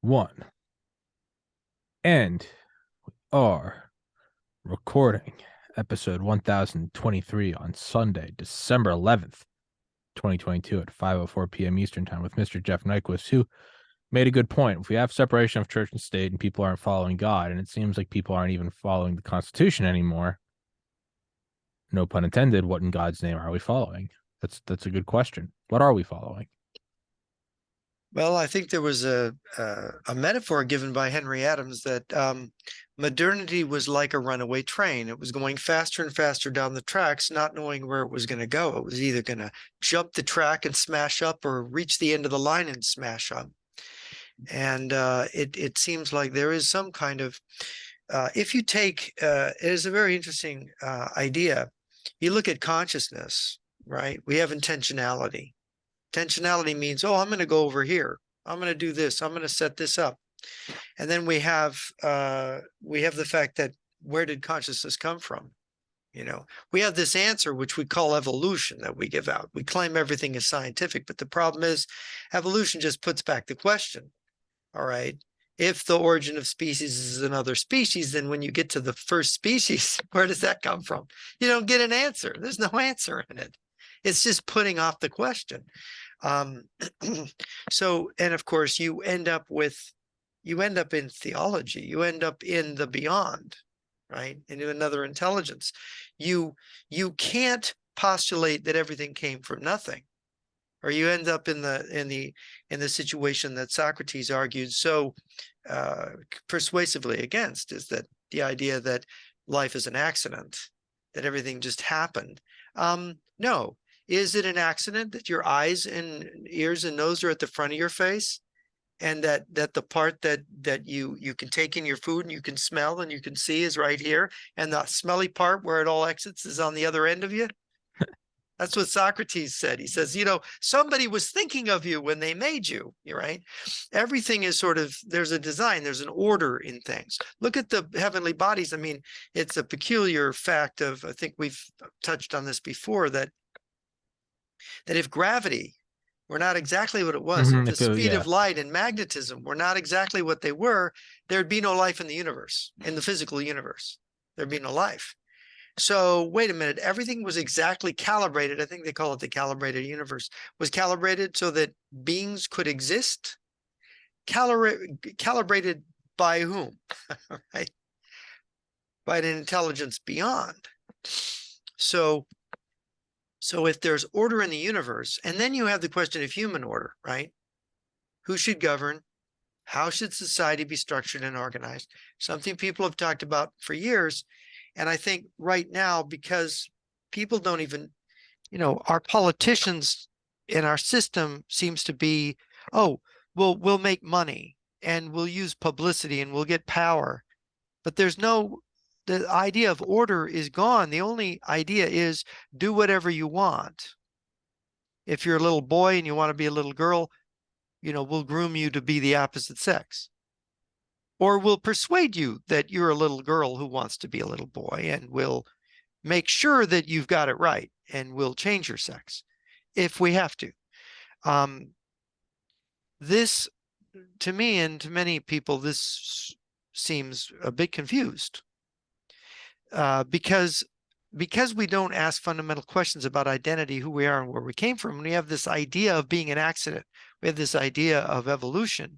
One. And we are recording episode 1023 on Sunday, December 11th, 2022 at 5:04 p.m. Eastern Time with Mr. Jeff Nyquist, who made a good point. If we have separation of church and state and people aren't following God, and it seems like people aren't even following the Constitution anymore, no pun intended, what in God's name are we following? That's a good question. What are we following? Well, I think there was a metaphor given by Henry Adams that modernity was like a runaway train. It was going faster and faster down the tracks, not knowing where it was going to go. It was either going to jump the track and smash up or reach the end of the line and smash up. And it seems like there is some kind of, if you take, it is a very interesting idea. You look at consciousness, right? We have intentionality. Intentionality means, oh, I'm going to go over here. I'm going to do this. I'm going to set this up. And then we have the fact that where did consciousness come from? You know, we have this answer, which we call evolution, that we give out. We claim everything is scientific, but the problem is evolution just puts back the question. All right. If the origin of species is another species, then when you get to the first species, where does that come from? You don't get an answer. There's no answer in it. It's just putting off the question. So, and of course, you end up in theology. You end up in the beyond, right? Into another intelligence. You can't postulate that everything came from nothing, or you end up in the situation that Socrates argued so persuasively against, is that the idea that life is an accident, that everything just happened. No. Is it an accident that your eyes and ears and nose are at the front of your face, and that the part that you can take in your food and you can smell and you can see is right here, and the smelly part where it all exits is on the other end of you? That's what Socrates said. He says, you know, somebody was thinking of you when they made you. You're right. Everything is sort of, there's a design, there's an order in things. Look at the heavenly bodies. I mean, it's a peculiar fact of, I think we've touched on this before, that if gravity were not exactly what it was, if the speed of light and magnetism were not exactly what they were, there'd be no life in the universe, in the physical universe. There'd be no life. So wait a minute, everything was exactly calibrated. I think they call it the calibrated universe. Was calibrated so that beings could exist? Calibrated by whom? Right? By an intelligence beyond. So if there's order in the universe, and then you have the question of human order, right? Who should govern? How should society be structured and organized? Something people have talked about for years. And I think right now, because people don't even, you know, our politicians in our system seems to be, oh, we'll make money and we'll use publicity and we'll get power. But there's no, the idea of order is gone. The only idea is do whatever you want. If you're a little boy and you want to be a little girl, you know, we'll groom you to be the opposite sex. Or we'll persuade you that you're a little girl who wants to be a little boy, and we'll make sure that you've got it right, and we'll change your sex if we have to. This, to me and to many people, this seems a bit confused. Because we don't ask fundamental questions about identity, who we are and where we came from, and we have this idea of being an accident, we have this idea of evolution,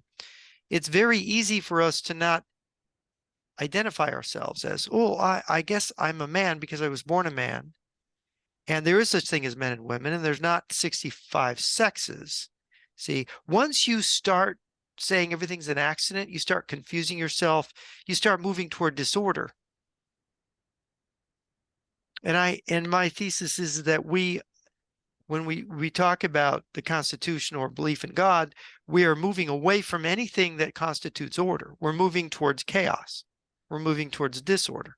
it's very easy for us to not identify ourselves as, oh, I guess I'm a man because I was born a man, and there is such thing as men and women, and there's not 65 sexes. See, once you start saying everything's an accident, you start confusing yourself, you start moving toward disorder. And my thesis is that when we talk about the Constitution or belief in God, we are moving away from anything that constitutes order. We're moving towards chaos. We're moving towards disorder.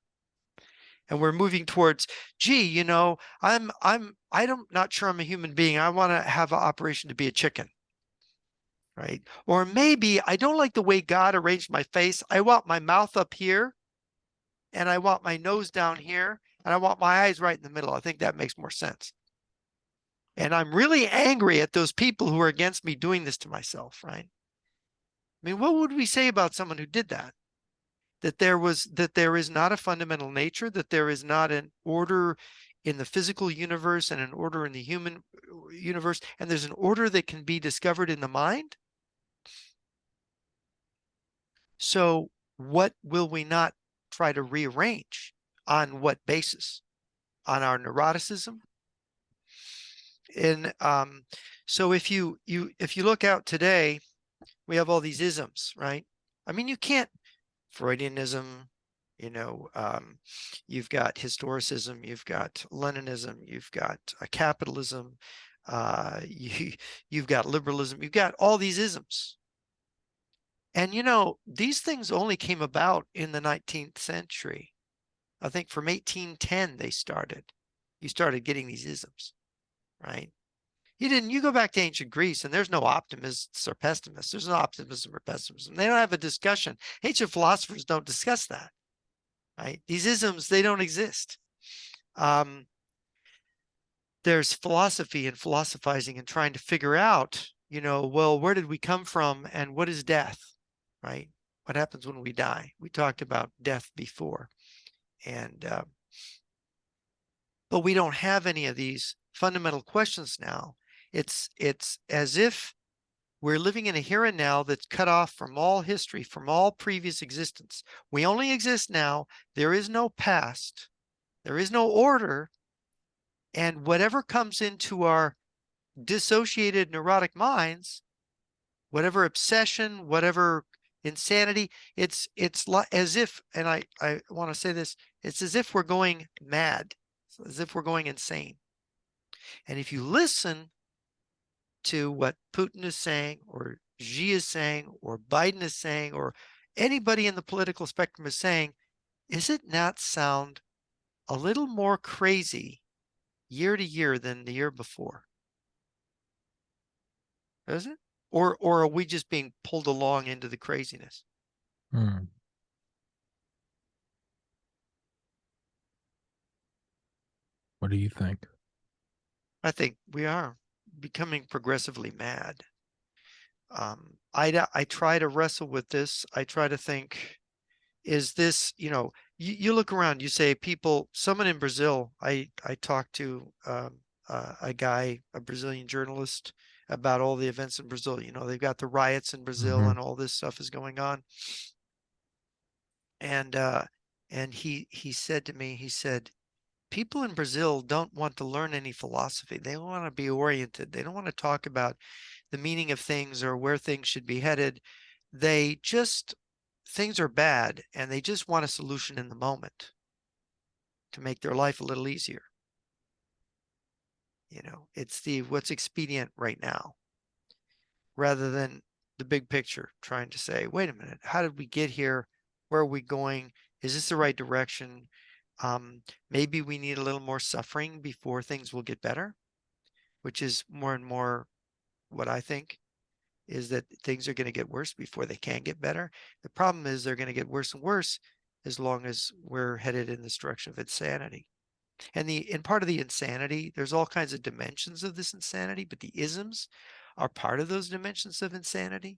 And we're moving towards, gee, you know, I'm not sure I'm a human being. I want to have an operation to be a chicken. Right? Or maybe I don't like the way God arranged my face. I want my mouth up here, and I want my nose down here, and I want my eyes right in the middle. I think that makes more sense. And I'm really angry at those people who are against me doing this to myself, right? I mean, what would we say about someone who did that? That there is not a fundamental nature, that there is not an order in the physical universe and an order in the human universe, and there's an order that can be discovered in the mind. So what will we not try to rearrange? On what basis? On our neuroticism? And so if you look out today, we have all these isms, right? I mean, you can't, Freudianism, you've got historicism, you've got Leninism, you've got capitalism, you've got liberalism, you've got all these isms. And these things only came about in the 19th century. I think from 1810 they started. You started getting these isms, right? You go back to ancient Greece and there's no optimists or pessimists. There's no optimism or pessimism. They don't have a discussion. Ancient philosophers don't discuss that, right? These isms, they don't exist. There's philosophy and philosophizing and trying to figure out, well, where did we come from and what is death, right? What happens when we die? We talked about death before. And but we don't have any of these fundamental questions now. It's as if we're living in a here and now that's cut off from all history, from all previous existence. We only exist now. There is no past. There is no order. And whatever comes into our dissociated neurotic minds, whatever obsession, whatever insanity, it's as if, and I want to say this, it's as if we're going mad, as if we're going insane. And if you listen to what Putin is saying, or Xi is saying, or Biden is saying, or anybody in the political spectrum is saying, is it not sound a little more crazy year to year than the year before? Does it? Or are we just being pulled along into the craziness? What do you think? I think we are becoming progressively mad. I try to wrestle with this. I try to think, is this, you look around, you say someone in Brazil, I talked to a guy, a Brazilian journalist, about all the events in Brazil. They've got the riots in Brazil and all this stuff is going on. And he said to me, he said, people in Brazil don't want to learn any philosophy. They want to be oriented. They don't want to talk about the meaning of things or where things should be headed. Things are bad and they just want a solution in the moment to make their life a little easier. It's what's expedient right now, rather than the big picture, trying to say, wait a minute, how did we get here? Where are we going? Is this the right direction? Maybe we need a little more suffering before things will get better, which is more and more what I think, is that things are going to get worse before they can get better. The problem is they're going to get worse and worse as long as we're headed in this direction of insanity. And part of the insanity, there's all kinds of dimensions of this insanity, but the isms are part of those dimensions of insanity.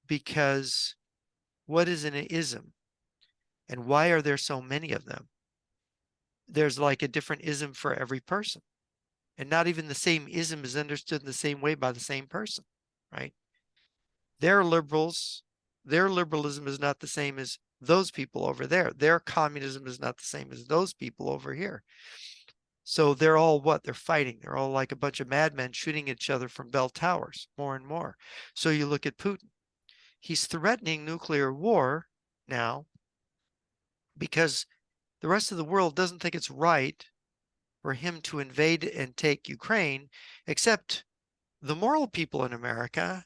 Because what is an ism? And why are there so many of them? There's like a different ism for every person. And not even the same ism is understood in the same way by the same person, right? They're liberals. Their liberalism is not the same as those people over there. Their communism is not the same as those people over here. So they're all what? They're fighting. They're all like a bunch of madmen shooting at each other from bell towers, more and more. So you look at Putin. He's threatening nuclear war now because the rest of the world doesn't think it's right for him to invade and take Ukraine, except the moral people in America,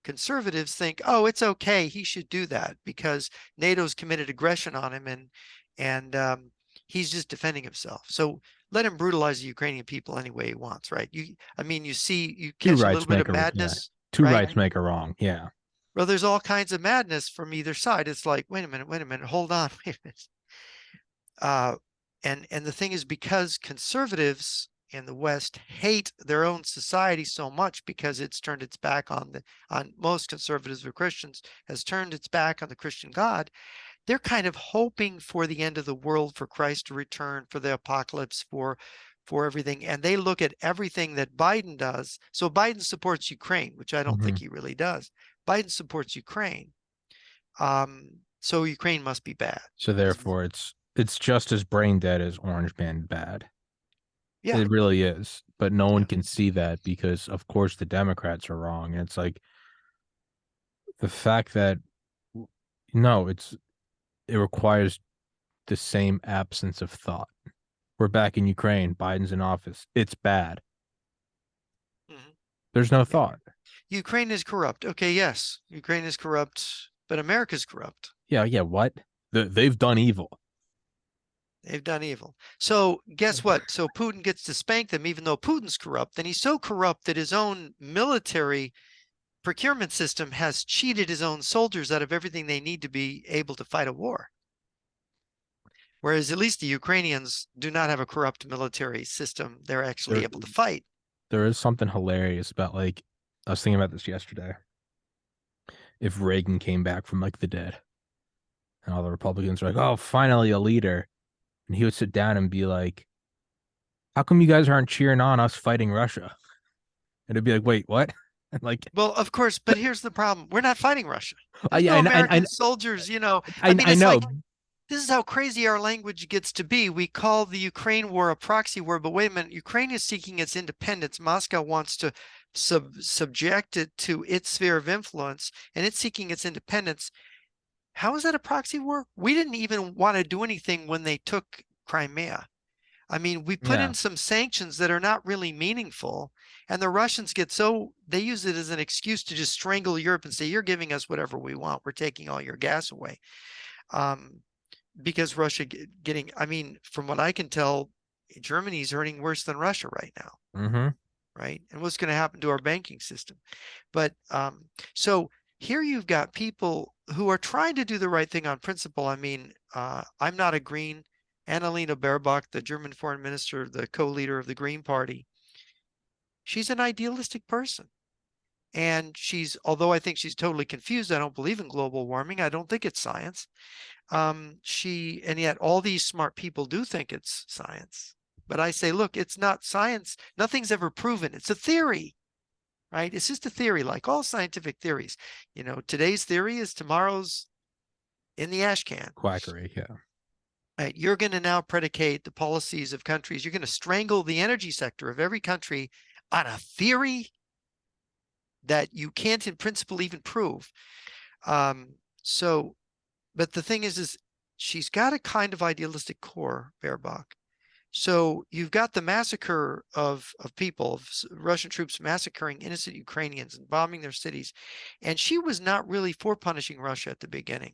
conservatives, think, oh, it's okay, he should do that because NATO's committed aggression on him and he's just defending himself. So let him brutalize the Ukrainian people any way he wants, right? You catch a little bit of madness. Yeah. Two rights make a wrong. Yeah. Well, there's all kinds of madness from either side. It's like, wait a minute, hold on, wait a minute. And the thing is, because conservatives and the West hate their own society so much because it's turned its back on most conservatives or Christians, has turned its back on the Christian God. They're kind of hoping for the end of the world, for Christ to return, for the apocalypse, for everything. And they look at everything that Biden does. So Biden supports Ukraine, which I don't think he really does. Biden supports Ukraine. So Ukraine must be bad. So therefore, it's just as brain dead as Orange Man bad. Yeah. It really is, but no one Yeah. can see that because, of course, the Democrats are wrong. And it's like the fact that no, it requires the same absence of thought. We're back in Ukraine. Biden's in office. It's bad. Mhm. There's no Yeah. thought. Ukraine is corrupt. Okay, yes, Ukraine is corrupt, but America's corrupt. Yeah, yeah. What? They've done evil. They've done evil. So guess what? So Putin gets to spank them, even though Putin's corrupt. And he's so corrupt that his own military procurement system has cheated his own soldiers out of everything they need to be able to fight a war. Whereas at least the Ukrainians do not have a corrupt military system. They're actually There, able to fight. there is something hilarious about like I was thinking about this yesterday. If Reagan came back from like the dead, and all the Republicans were like, "Oh, finally a leader," and he would sit down and be like, "How come you guys aren't cheering on us fighting Russia?" And it'd be like, "Wait, what?" And like, Well, of course, but here's the problem. We're not fighting Russia. There's I no I American soldiers, you know. I I, mean, I it's know. like this is how crazy our language gets to be. We call the Ukraine war a proxy war, but wait a minute. Ukraine is seeking its independence. Moscow wants to subject it to its sphere of influence, and it's seeking its independence. How is that a proxy war? We didn't even want to do anything when they took Crimea. I mean, we put Yeah. in some sanctions that are not really meaningful, and the Russians get so they use it as an excuse to just strangle Europe and say, "You're giving us whatever we want. We're taking all your gas away." Because Russia getting, I mean, from what I can tell, Germany's hurting worse than Russia right now, Mm-hmm. right? And what's going to happen to our banking system? But so here you've got people who are trying to do the right thing on principle. I mean, I'm not a Green. Annalena Baerbock, the German foreign minister, the co-leader of the Green Party, she's an idealistic person. And although I think she's totally confused, I don't believe in global warming. I don't think it's science. And yet all these smart people do think it's science. But I say, look, it's not science. Nothing's ever proven. It's a theory, right? It's just a theory, like all scientific theories. You know, today's theory is tomorrow's in the ash can. Quackery. Yeah. Right? You're going to now predicate the policies of countries. You're going to strangle the energy sector of every country on a theory that you can't in principle even prove. But the thing is she's got a kind of idealistic core, Baerbock. So you've got the massacre of people, of Russian troops massacring innocent Ukrainians and bombing their cities. And she was not really for punishing Russia at the beginning.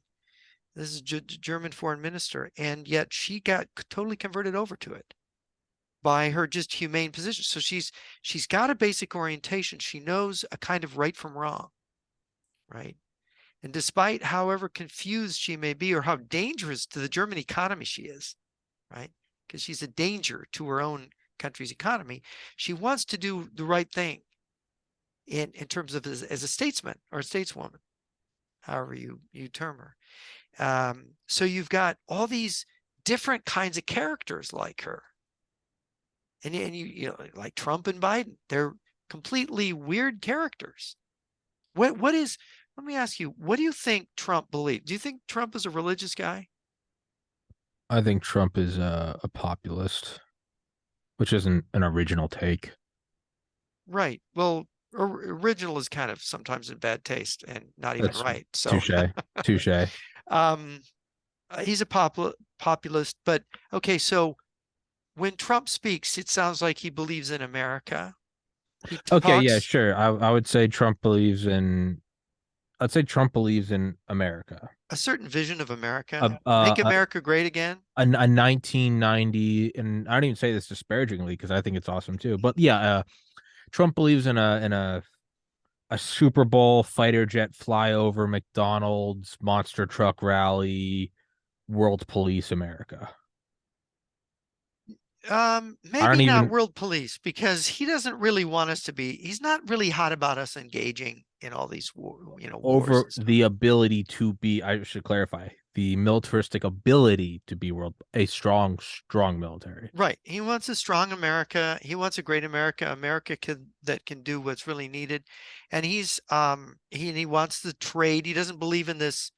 This is a German foreign minister, and yet she got totally converted over to it by her just humane position. So she's got a basic orientation. She knows a kind of right from wrong, right? And despite however confused she may be or how dangerous to the German economy she is, right? Because she's a danger to her own country's economy, she wants to do the right thing in terms of as a statesman or a stateswoman, however you term her. So you've got all these different kinds of characters like her. And you know, like Trump and Biden, they're completely weird characters. Let me ask you, what do you think Trump believes? Do you think Trump is a religious guy? I think Trump is a populist, which isn't an original take. Right. Well, original is kind of sometimes in bad taste and not even That's right. So touche. Touche. um, he's a populist, but okay, so when Trump speaks, it sounds like he believes in America. He Okay, yeah, talks sure. I would say Trump believes in I'd say Trump believes in America. a certain vision of A America. Make a, America great again. a 1990, and I don't even say this disparagingly because I think it's awesome too. But yeah, Trump believes in a Super Bowl fighter jet flyover, McDonald's monster truck rally, world police America. I don't Maybe not even world police because he doesn't really want us to be. He's not really hot about us engaging in all these wars over and stuff. the ability to be, I should clarify, the militaristic ability to be a strong military. Right. He wants a strong America. He wants a great America, that can do what's really needed. And he wants the trade. He doesn't believe in this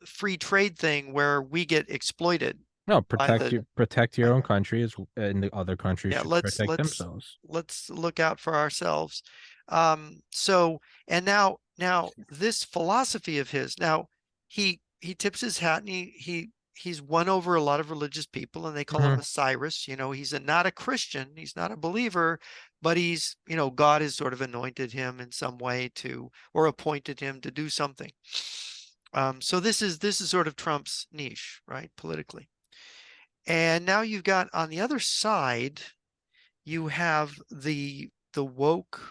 free trade thing where we get exploited No, by the protect your by own country as and the other countries yeah, should protect themselves. let's look out for ourselves. So and now this philosophy of his, now he tips his hat and he's won over a lot of religious people and they call him Mhm. a Cyrus. He's not a Christian, he's not a believer, but he's, God has sort of anointed him in some way to, or appointed him to do something. So this is sort of Trump's niche, right, politically. And now you've got on the other side, you have the woke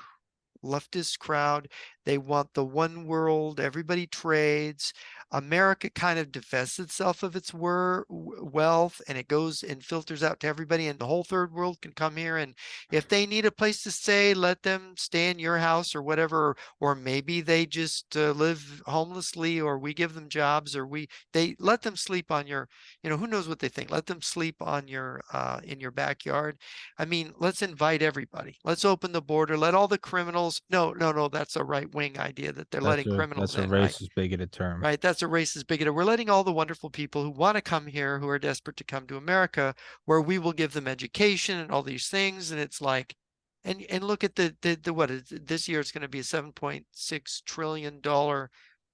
leftist crowd. They want the one world, everybody trades. America kind of divests itself of its wealth and it goes and filters out to everybody, and the whole third world can come here. And if they need a place to stay, let them stay in your house or whatever. Or maybe they just live homelessly, or we give them jobs, or they let them sleep on your, who knows what they think. Let them sleep on your in your backyard. I mean, let's invite everybody. Let's open the border. Let all the criminals. No, no, no. That's a right wing idea that they're letting criminals That's a in, right? racist, bigoted term. Right. That's a racist bigot. We're letting all the wonderful people who want to come here, who are desperate to come to America, where we will give them education and all these things. And it's like, and look at the what is this year? It's going to be a $7.6 trillion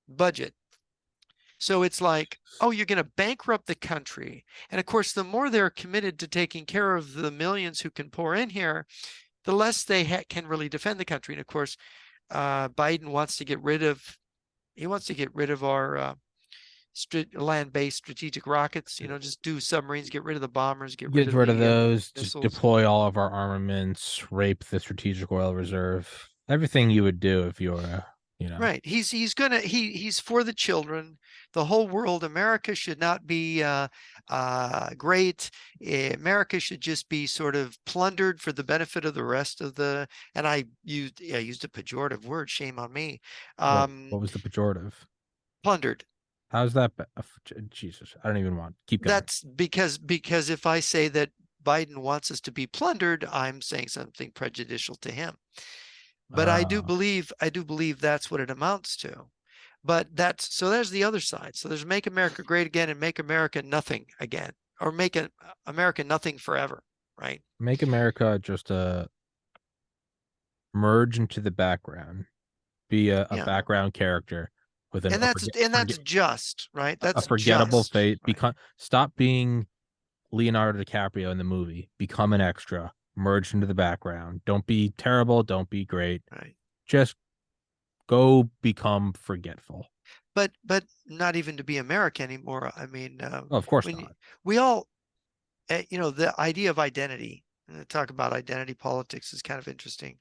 budget. So it's like, oh, you're going to bankrupt the country. And of course, the more they're committed to taking care of the millions who can pour in here, the less they can really defend the country. And of course, Biden wants to get rid of our land-based strategic rockets. Just do submarines, get rid of the bombers, get rid Get of rid of the those, just missiles. deploy all of our armaments, rape the strategic oil reserve. Everything you would do if you were Right. He's for the children, the whole world. America should not be great. America should just be sort of plundered for the benefit of the rest of the. And I used a pejorative word. Shame on me. what was the pejorative? Plundered. How's that? Jesus, I don't even want. Keep going. That's because if I say that Biden wants us to be plundered, I'm saying something prejudicial to him. But Uh, I do believe that's what it amounts to. But there's the other side. So there's make America great again and make America nothing again, or make America nothing forever, right? make America just merge into the background, be a Yeah. background character with And that's just, right? a That's forgettable just, fate. right? Stop being Leonardo DiCaprio in the movie. Become an extra. Merge into the background. Don't be terrible. Don't be great. Right. Just go become forgetful. But not even to be America anymore. I mean, Oh, of course when not. we all, the idea of identity, and talk about identity politics is kind of interesting.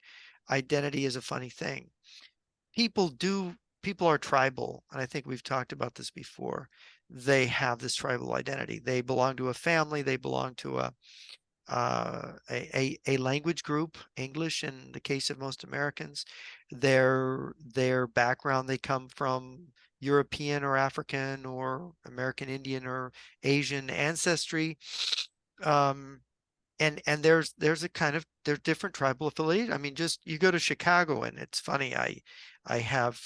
Identity is a funny thing. People do, people are tribal, and I think we've talked about this before. They have this tribal identity. They belong to a family. They belong to a language group, English in the case of most Americans. Their background, they come from European or African or American Indian or Asian ancestry. Um, and there's a kind of, there's different tribal affiliation. I mean, just you go to Chicago and it's funny. I have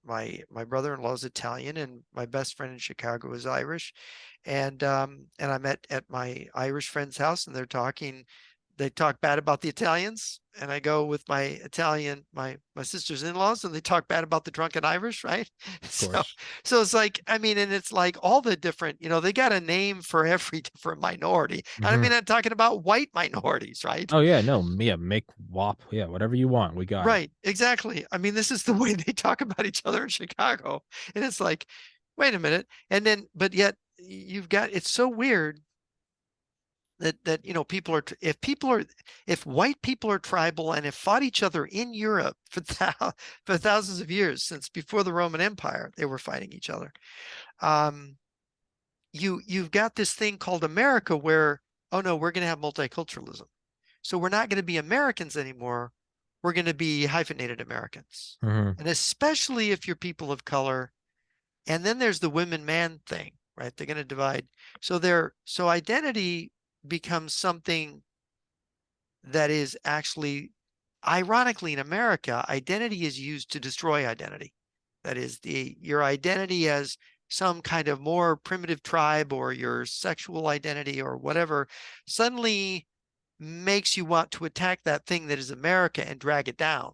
my brother-in-law is Italian and my best friend in Chicago is Irish, and I'm at my Irish friend's house and they talk bad about the Italians, and I go with my Italian, my sister's in-laws, and they talk bad about the drunken Irish, right? Of So course. so it's like, I mean, and it's like all the different, they got a name for every different minority. And I Hmm. mean, I'm talking about white minorities, right? Oh yeah, no, yeah, make WAP, yeah, whatever you want, we got it. Right, exactly. I mean, this is the way they talk about each other in Chicago. And it's like, wait a minute. And then, but yet you've got, it's so weird that people are, if white people are tribal and have fought each other in Europe for thousands of years, since before the Roman Empire, they were fighting each other. You've got this thing called America where oh no, we're going to have multiculturalism. So we're not going to be Americans anymore. We're going to be hyphenated Americans. Mm-hmm. And especially if you're people of color. And then there's the women man thing, right? They're going to divide. So identity becomes something that is actually, ironically, in America, identity is used to destroy identity. That is your identity as some kind of more primitive tribe, or your sexual identity or whatever suddenly makes you want to attack that thing that is America and drag it down.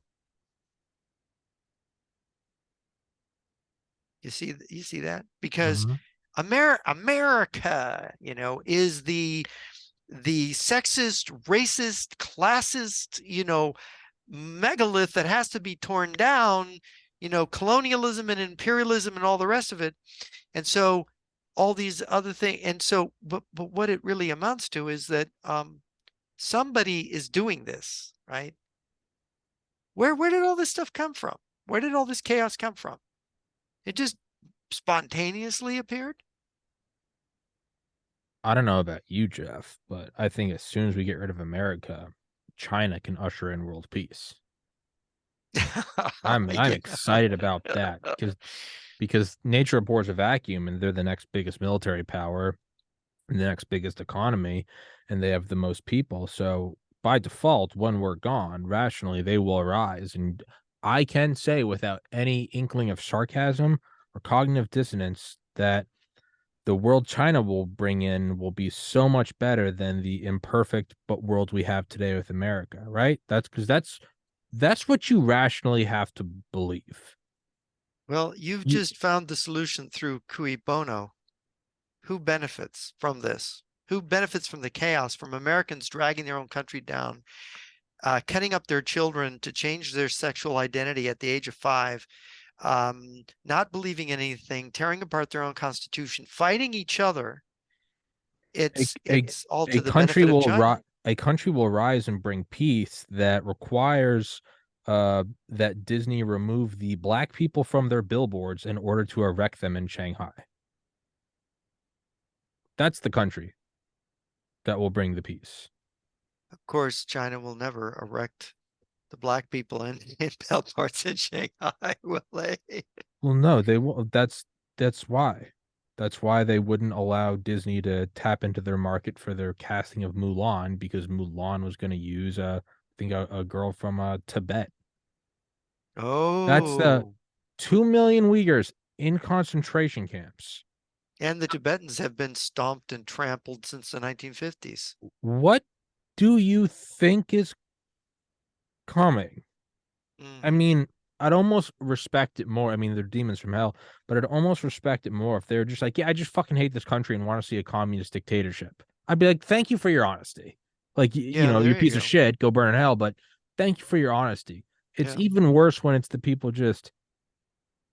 You see that? Because Mm-hmm. America, is the sexist, racist, classist, megalith that has to be torn down, colonialism and imperialism and all the rest of it. And so all these other things. And so, but what it really amounts to is that somebody is doing this, right? Where did all this stuff come from? Where did all this chaos come from? It just spontaneously appeared. I don't know about you, Jeff, but I think as soon as we get rid of America, China can usher in world peace. I'm Yeah. excited about that because nature abhors a vacuum, and they're the next biggest military power and the next biggest economy, and they have the most people. So by default, when we're gone, rationally, they will arise. And I can say without any inkling of sarcasm or cognitive dissonance that the world China will bring in will be so much better than the imperfect but world we have today with America, right? That's because that's what you rationally have to believe. Well, you've You, just found the solution through cui bono. Who benefits from this? Who benefits from the chaos, from Americans dragging their own country down, cutting up their children to change their sexual identity at the age of 5, not believing in anything, tearing apart their own constitution, fighting each other? a, a, It's all a to the country benefit of will China. a country will rise and bring peace that requires that Disney remove the black people from their billboards in order to erect them in Shanghai. That's the country that will bring the peace. Of course, China will never erect the black people in billboards in Shanghai, will they? Well, no, they will. That's why. That's why they wouldn't allow Disney to tap into their market for their casting of Mulan, because Mulan was going to use I think a girl from Tibet. That's the Oh, 2 million Uyghurs in concentration camps. and the Tibetans have been stomped and trampled since the 1950s. What do you think is coming? I Hmm. mean, I'd almost respect it more. I mean, they're demons from hell, but I'd almost respect it more if they're just like, yeah, I just fucking hate this country and want to see a communist dictatorship. I'd be like, thank you for your honesty. Like, Yeah, you there you piece of go. shit, go burn in hell, but thank you for your honesty. It's Yeah. even worse when it's the people just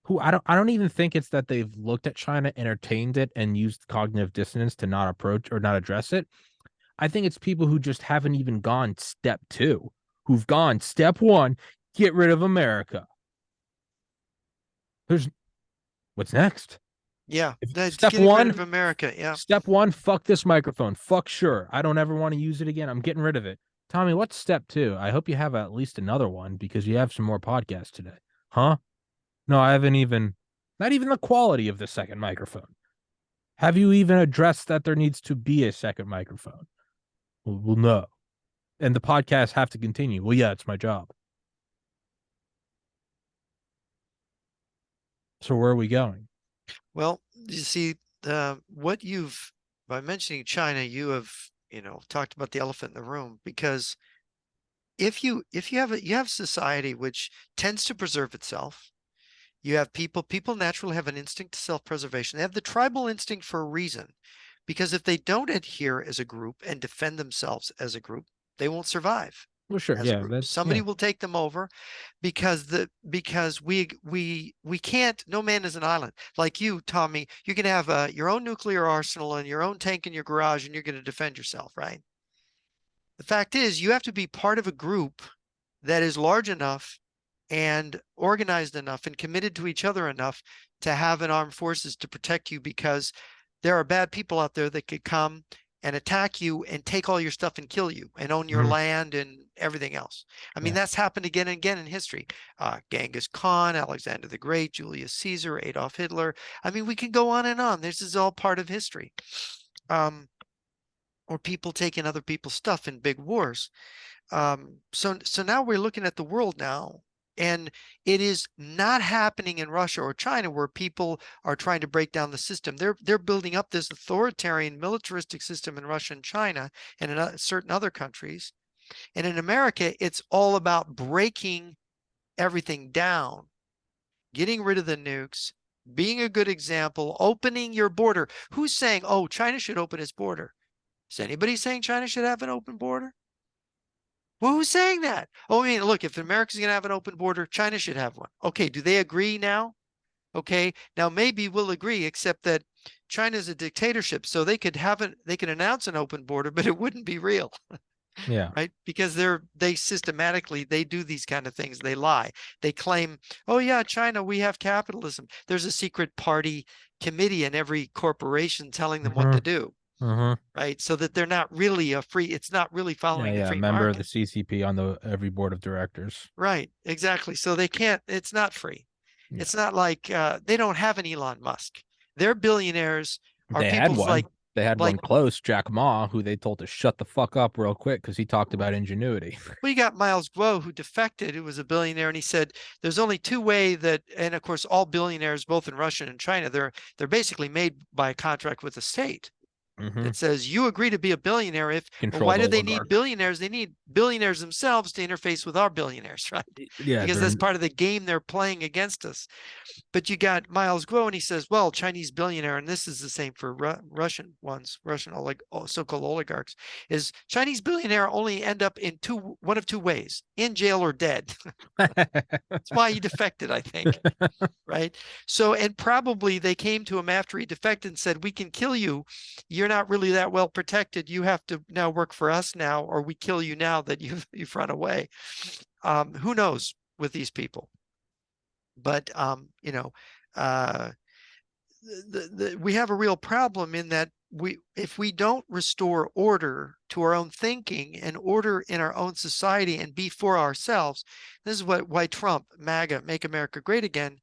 who I don't even think it's that they've looked at China, entertained it, and used cognitive dissonance to not approach or not address it. I think it's people who just haven't even gone step 2, who've gone step 1, get rid of America. There's what's next? Yeah. If That's step getting rid of one, America. Yeah. step one, fuck this microphone. Fuck sure. I don't ever want to use it again. I'm getting rid of it. Tommy, what's step 2? I hope you have at least another one because you have some more podcasts today. Huh? No, I haven't even, not even the quality of the second microphone. Have you even addressed that there needs to be a second microphone? Well, no. And the podcasts have to continue. Well, yeah, it's my job. So where are we going? Well, you see, what you've, by mentioning China, you have, talked about the elephant in the room, because you have society which tends to preserve itself. You have people naturally have an instinct to self-preservation. They have the tribal instinct for a reason, because if they don't adhere as a group and defend themselves as a group, they won't survive Well, sure. as a Yeah, group. that's, Somebody yeah. will take them over, because we can't. No man is an island. Like you, Tommy, you can have your own nuclear arsenal and your own tank in your garage, and you're going to defend yourself, right? The fact is, you have to be part of a group that is large enough and organized enough and committed to each other enough to have an armed forces to protect you, because there are bad people out there that could come and attack you and take all your stuff and kill you and own your Mhm. land and everything else. I mean, Yeah. that's happened again and again in history. Genghis Khan, Alexander the Great, Julius Caesar, Adolf Hitler. I mean, we can go on and on. This is all part of history. Or people taking other people's stuff in big wars. So now we're looking at the world now, and it is not happening in Russia or China where people are trying to break down the system. They're building up this authoritarian militaristic system in Russia and China and in certain other countries. And in America, it's all about breaking everything down, getting rid of the nukes, being a good example, opening your border. Who's saying, oh, China should open its border? Is anybody saying China should have an open border? Well, who's saying that? Oh, I mean, look, if America's going to have an open border, China should have one. Okay, do they agree now? Okay, now maybe we'll agree, except that China's a dictatorship, so they could announce an open border, but it wouldn't be real, Yeah. right? Because they systematically they do these kind of things. They lie. They claim, oh yeah, China, we have capitalism. There's a secret party committee in every corporation telling them what to Mhm. do, Mhm. right? So that they're not really it's not really Yeah, following the yeah. free Member of the market. CCP on the every board of directors. Right, exactly. So they can't, it's not free. Yeah. It's not like they don't have an Elon Musk. Their billionaires are They had people's one. They had like, one close, Jack Ma, who they told to shut the fuck up real quick because he talked about ingenuity. well, you got Miles Guo who defected, who was a billionaire, and he said there's only two ways that, and of course, all billionaires, both in Russia and China, they're basically made by a contract with the state. Hmm. That says you agree to be a billionaire if, well, why Controlled do they need oligarch. billionaires? They need billionaires themselves to interface with our billionaires, right? Yeah, Because they're that's part of the game they're playing against us. But you got Miles Guo, and he says, well, Chinese billionaire, and this is the same for Russian ones, so-called oligarchs, is Chinese billionaire only end up in one of two ways, in jail or dead. That's why he defected, I think. Right. So, and probably they came to him after he defected and said, we can kill you. You're not really that well protected. You have to now work for us now, or we kill you now that you've run away. Who knows with these people? But, uh, we have a real problem in that if we don't restore order to our own thinking and order in our own society and be for ourselves, this is why Trump, MAGA, Make America Great Again,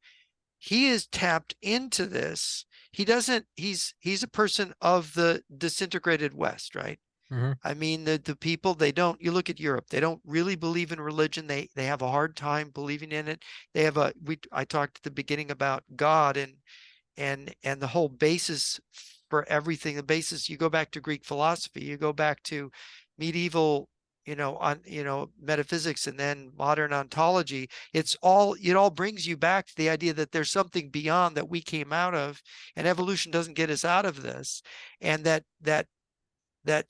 he is tapped into this. He's a person of the disintegrated West, right? Mhm. I mean, the people, they don't, you look at Europe, they don't really believe in religion. They have a hard time believing in it. They have I talked at the beginning about God and the whole basis for everything. The basis, you go back to Greek philosophy, you go back to medieval, metaphysics, and then modern ontology. It all brings you back to the idea that there's something beyond that we came out of, and evolution doesn't get us out of this. And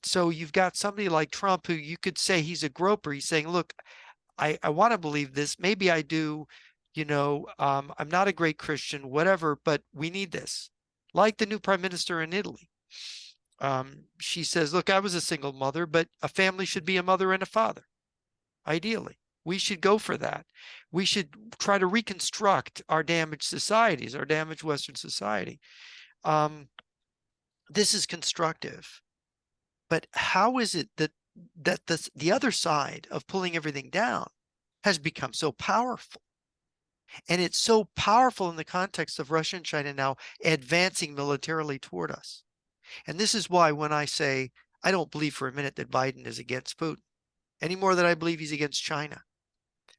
so you've got somebody like Trump, who you could say he's a groper. He's saying, look, I want to believe this. Maybe I do. I'm not a great Christian, whatever, but we need this. Like the new prime minister in Italy. She says, look, I was a single mother, but a family should be a mother and a father, ideally. We should go for that. We should try to reconstruct our damaged societies, our damaged Western society. This is constructive. But how is it that the other side of pulling everything down has become so powerful? And it's so powerful in the context of Russia and China now advancing militarily toward us. And this is why when I say I don't believe for a minute that Biden is against Putin, any more than I believe he's against China,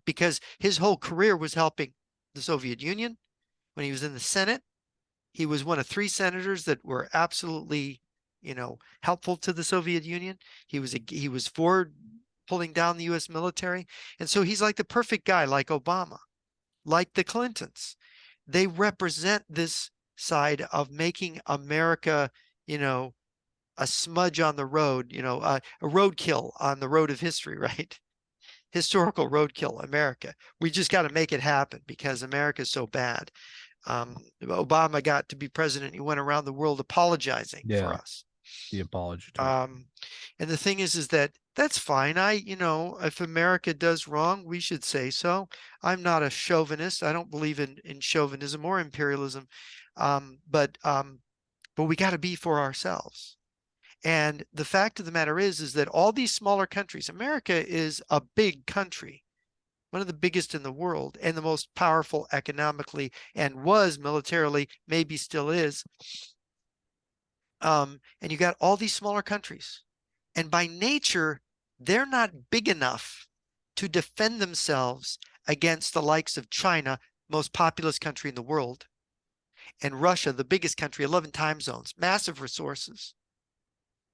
because his whole career was helping the Soviet Union. When he was in the Senate, he was one of three senators that were absolutely, helpful to the Soviet Union. He was for pulling down the U.S. military. And so he's like the perfect guy, like Obama, like the Clintons. They represent this side of making America, a smudge on the road, a roadkill on the road of history, right? Historical roadkill, America. We just got to make it happen because America is so bad. Obama got to be president. He went around the world apologizing for Yeah, us. the apology tour. And the thing is that's fine. If America does wrong, we should say so. I'm not a chauvinist. I don't believe in chauvinism or imperialism. But we got to be for ourselves. And the fact of the matter is that all these smaller countries, America is a big country, one of the biggest in the world and the most powerful economically and was militarily, maybe still is. And you got all these smaller countries. And by nature, they're not big enough to defend themselves against the likes of China, most populous country in the world, and Russia, the biggest country, 11 time zones, massive resources.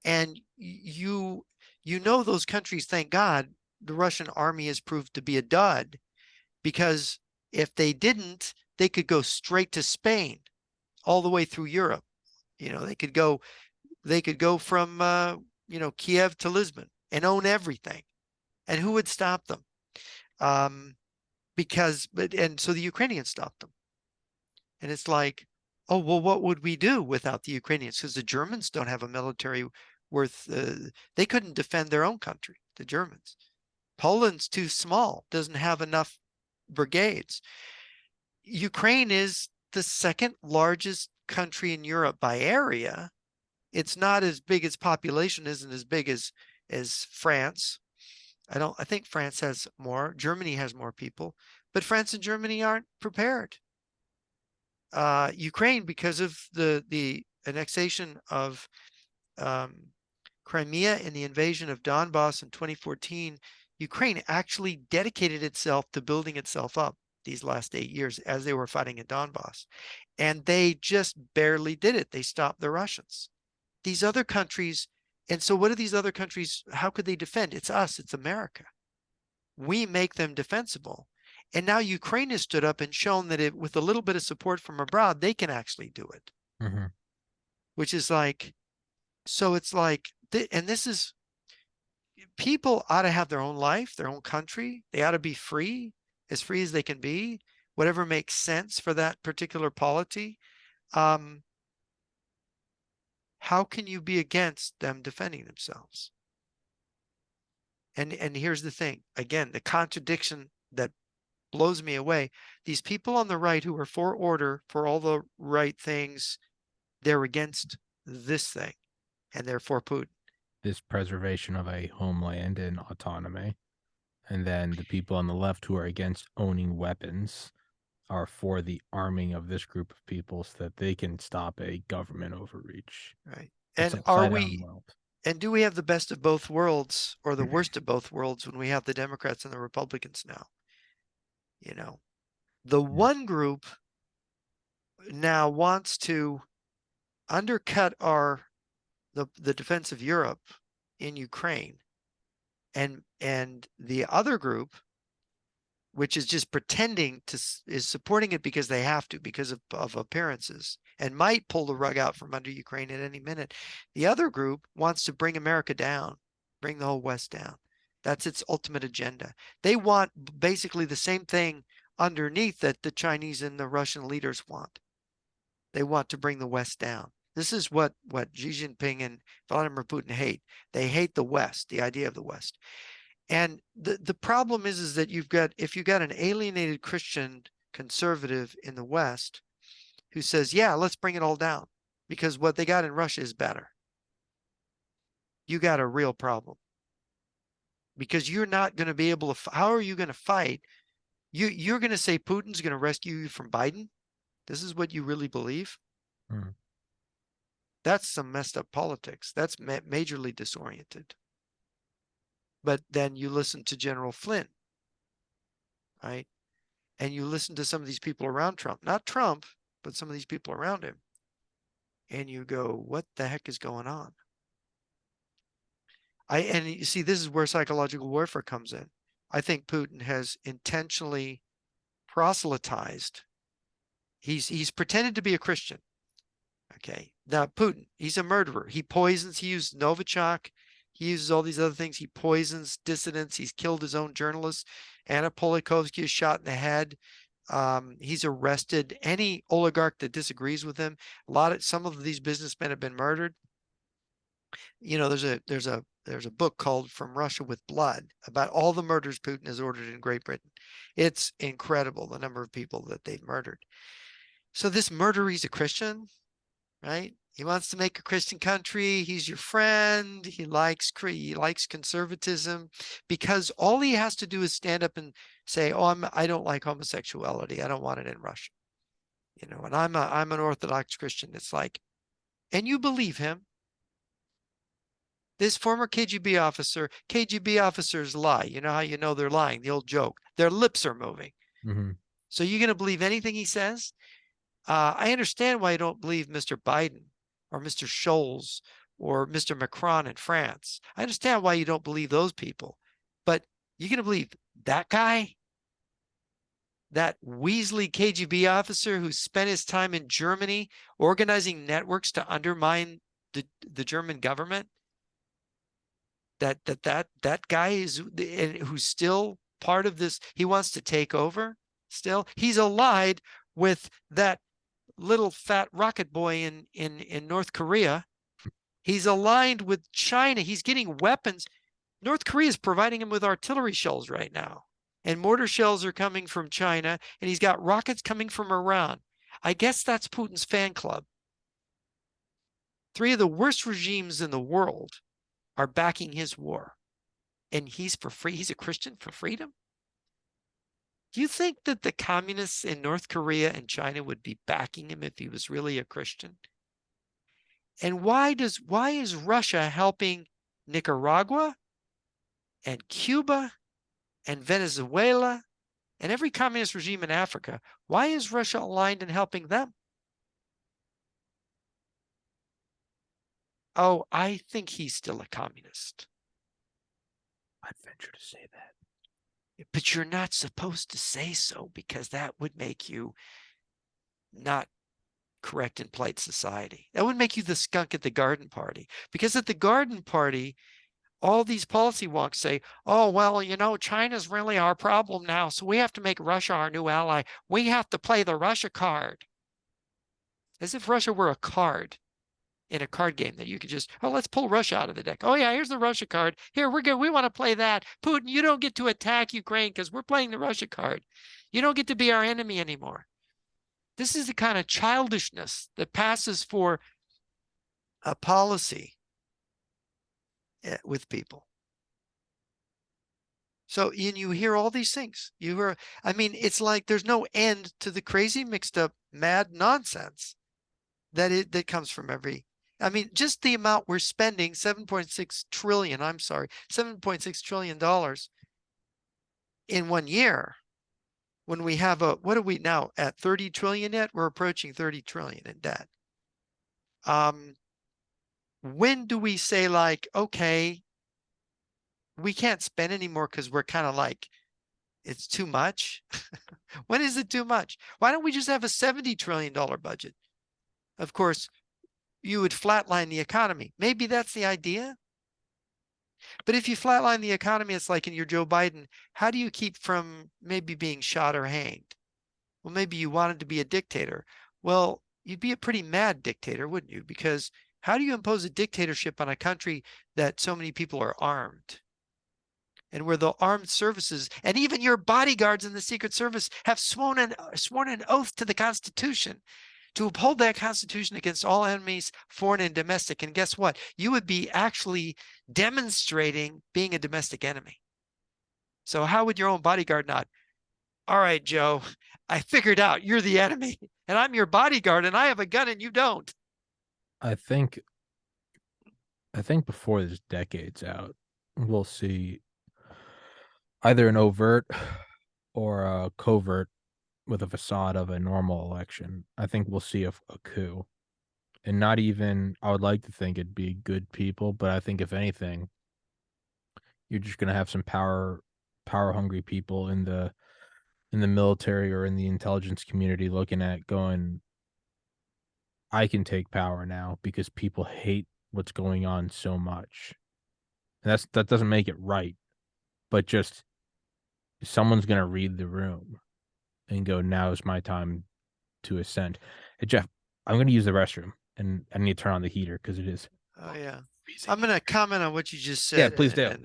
And you know those countries, thank God, the Russian army has proved to be a dud, because if they didn't, they could go straight to Spain, all the way through Europe. They could go from Kiev to Lisbon and own everything. And who would stop them? And so the Ukrainians stopped them. And it's like, oh, well, what would we do without the Ukrainians? Because the Germans don't have a military worth, they couldn't defend their own country, the Germans. Poland's too small, doesn't have enough brigades. Ukraine is the second largest country in Europe by area. It's not as big, its population isn't as big as France. I think France has more. Germany has more people, but France and Germany aren't prepared. Ukraine, because of the annexation of Crimea and the invasion of Donbass in 2014, Ukraine actually dedicated itself to building itself up these last 8 years as they were fighting in Donbass. And they just barely did it. They stopped the Russians. These other countries, and so what do these other countries, how could they defend? It's us, it's America. We make them defensible. And now Ukraine has stood up and shown that with a little bit of support from abroad, they can actually do it. Mm-hmm. Which is like, so it's like, and this is, people ought to have their own life, their own country. They ought to be free as they can be, whatever makes sense for that particular polity. How can you be against them defending themselves? And here's the thing, again, the contradiction that blows me away. These people on the right who are for order, for all the right things, they're against this thing, and they're for Putin. This preservation of a homeland and autonomy. And then the people on the left who are against owning weapons are for the arming of this group of people so that they can stop a government overreach. Right. It's And are upside down we, world. and do we have the best of both worlds or the worst of both worlds when we have the Democrats and the Republicans now? The one group now wants to undercut the defense of Europe in Ukraine, and the other group, which is just pretending is supporting it because they have to, because of appearances, and might pull the rug out from under Ukraine at any minute. The other group wants to bring America down, bring the whole West down. That's its ultimate agenda. They want basically the same thing underneath that the Chinese and the Russian leaders want. They want to bring the West down. This is what Xi Jinping and Vladimir Putin hate. They hate the West, the idea of the West. And the problem is that if you've got an alienated Christian conservative in the West who says, yeah, let's bring it all down because what they got in Russia is better, you got a real problem, because you're not going to be able to, how are you going to fight? You're going to say Putin's going to rescue you from Biden? This is what you really believe? Mm. That's some messed up politics. That's majorly disoriented. But then you listen to General Flynn, right? And you listen to some of these people around Trump, not Trump, but some of these people around him. And you go, what the heck is going on? And you see, this is where psychological warfare comes in. I think Putin has intentionally proselytized. He's pretended to be a Christian. Okay. Now, Putin, he's a murderer. He poisons, he used Novichok. He uses all these other things. He poisons dissidents. He's killed his own journalists. Anna Politkovsky is shot in the head. He's arrested any oligarch that disagrees with him. Some of these businessmen have been murdered. There's a book called From Russia with Blood about all the murders Putin has ordered in Great Britain. It's incredible, the number of people that they've murdered. So this murderer, he's a Christian. right? He wants to make a Christian country. He's your friend. He likes conservatism, because all he has to do is stand up and say, "Oh, I don't like homosexuality. I don't want it in Russia." You know, and I'm an Orthodox Christian. It's like, and you believe him. This former KGB officers lie. You know how you know they're lying? The old joke. Their lips are moving. Mm-hmm. So you're going to believe anything he says? I understand why you don't believe Mr. Biden or Mr. Scholz or Mr. Macron in France. I understand why you don't believe those people. But you're going to believe that guy? That Weasley KGB officer who spent his time in Germany organizing networks to undermine the German government? That guy is who's still part of this. He wants to take over still. He's allied with that little fat rocket boy in North Korea. He's aligned with China. He's getting weapons. North Korea is providing him with artillery shells right now. And mortar shells are coming from China, and he's got rockets coming from Iran. I guess that's Putin's fan club. Three of the worst regimes in the world are backing his war. And he's for free. He's a Christian for freedom. Do you think that the communists in North Korea and China would be backing him if he was really a Christian? And why is Russia helping Nicaragua and Cuba and Venezuela and every communist regime in Africa? Why is Russia aligned in helping them? Oh, I think he's still a communist. I'd venture to say that. But you're not supposed to say so, because that would make you not correct in polite society. That would make you the skunk at the garden party. Because at the garden party, all these policy wonks say, "Oh, well, you know, China's really our problem now, so we have to make Russia our new ally. We have to play the Russia card." As if Russia were a card in a card game that you could just, "Oh, let's pull Russia out of the deck. Oh, yeah, here's the Russia card. Here, we're good. We want to play that. Putin, you don't get to attack Ukraine because we're playing the Russia card. You don't get to be our enemy anymore." This is the kind of childishness that passes for a policy with people. So, and you hear all these things. You hear, I mean, it's like there's no end to the crazy, mixed up, mad nonsense that comes from every. I mean, just the amount we're spending, 7.6 trillion, I'm sorry, $7.6 trillion in 1 year. When we have what are we now at, 30 trillion yet? We're approaching 30 trillion in debt. When do we say, like, okay, we can't spend anymore because we're kind of like, it's too much? When is it too much? Why don't we just have a $70 trillion budget? Of course, you would flatline the economy. Maybe that's the idea. But if you flatline the economy, it's like in your Joe Biden, how do you keep from maybe being shot or hanged? Well, maybe you wanted to be a dictator. Well, you'd be a pretty mad dictator, wouldn't you? Because how do you impose a dictatorship on a country that so many people are armed? And where the armed services and even your bodyguards in the Secret Service have sworn an oath to the Constitution to uphold that Constitution against all enemies, foreign and domestic. And guess what? You would be actually demonstrating being a domestic enemy. So how would your own bodyguard not? All right, Joe, I figured out you're the enemy and I'm your bodyguard and I have a gun and you don't. I think before this decade's out, we'll see either an overt or a covert with a facade of a normal election. I think we'll see a coup. And not even, I would like to think it'd be good people, but I think if anything, you're just gonna have some power hungry people in the military or in the intelligence community looking at going, I can take power now because people hate what's going on so much. And that doesn't make it right, but just someone's gonna read the room and go, now is my time to ascend. Hey, Jeff, I'm gonna use the restroom and I need to turn on the heater because it is. Oh yeah. I'm going to comment on what you just said. Yeah, please do.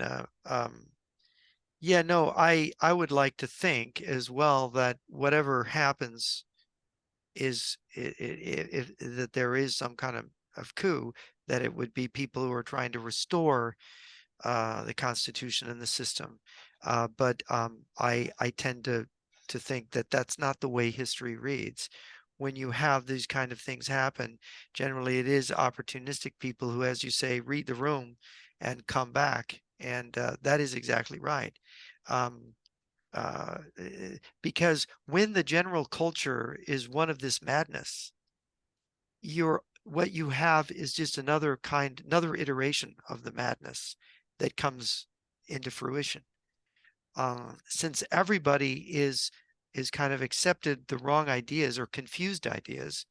Yeah, no, I would like to think as well that whatever happens is if that there is some kind of coup, that it would be people who are trying to restore the Constitution and the system. But I tend to think that that's not the way history reads. When you have these kind of things happen, generally it is opportunistic people who, as you say, read the room and come back. And that is exactly right. Um, because when the general culture is one of this madness, what you have is just another iteration of the madness that comes into fruition. Since everybody is kind of accepted the wrong ideas or confused ideas,